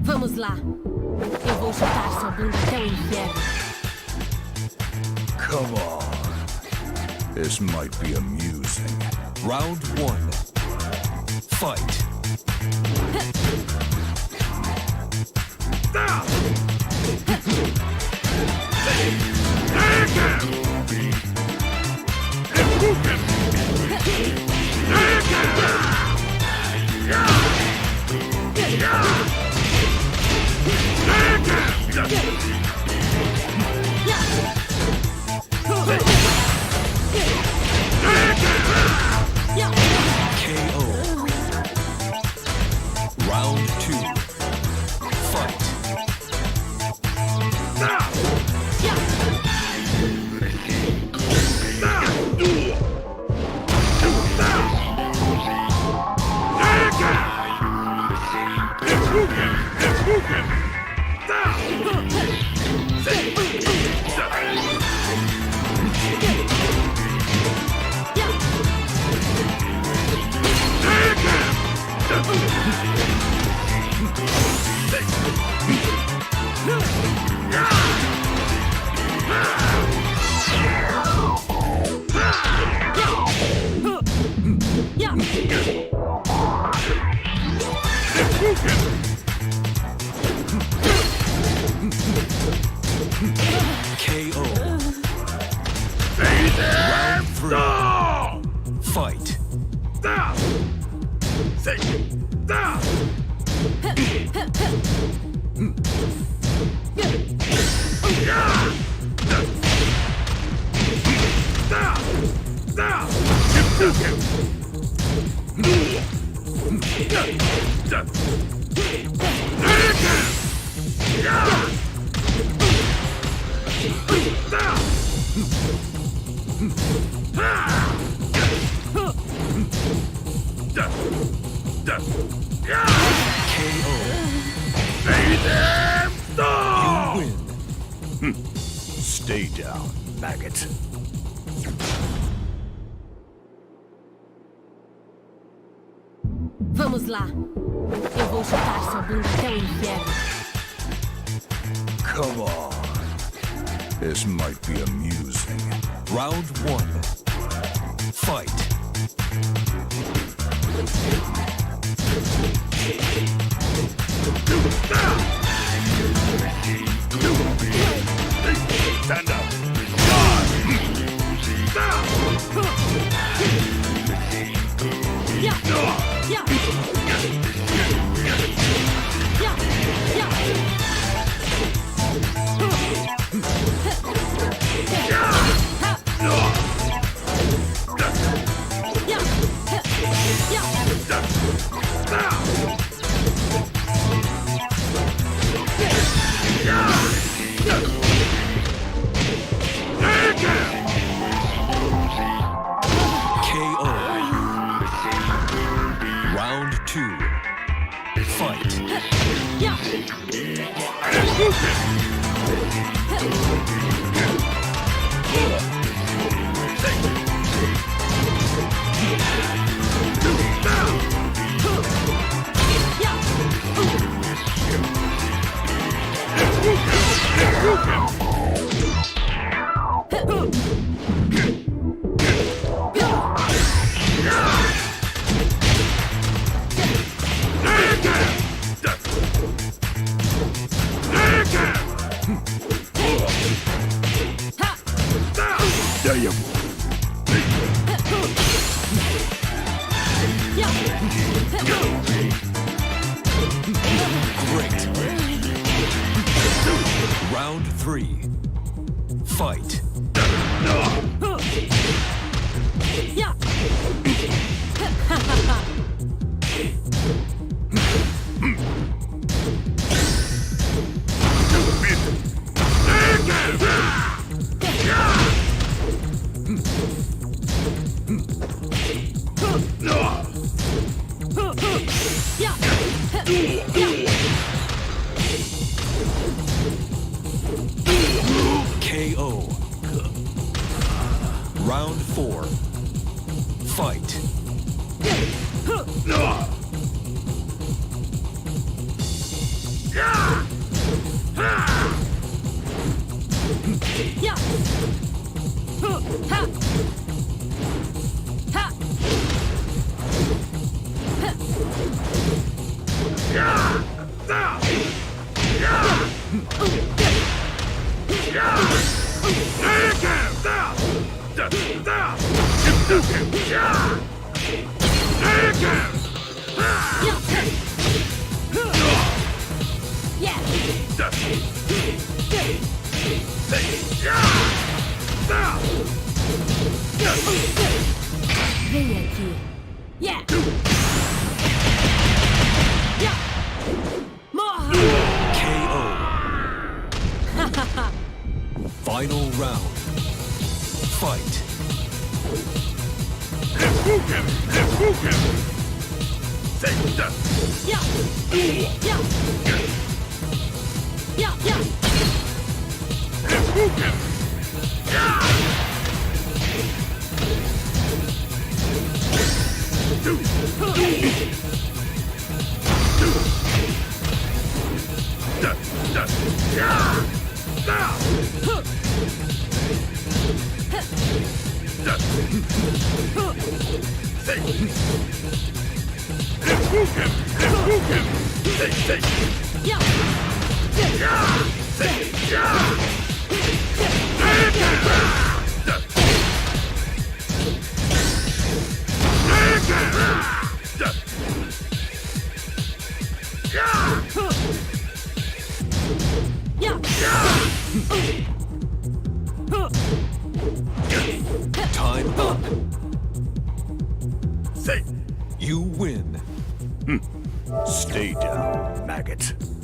Vamos lá. Eu vou chutar sua bunda até o inferno. Come on. This might be amusing. Round 1. Fight. KO. Round 2. Fight. KO. Round 3. Fight. You win. Stay down, maggot. Vamos lá. Eu vou chutar sua bunda até o inferno. Come on. This might be amusing. Round 1. Fight. Stand up. KO. Round 2. Fight. Damn. Great. Round 3. Fight. KO. Round 4. Fight. Yeah! Yeah. Ha. Ha. Vem aqui. Yeah. Yeah. Morra. KO. Final round. Fight. Yeah. Yeah. Yeah. Yeah. Time up. You win. Stay down, maggot.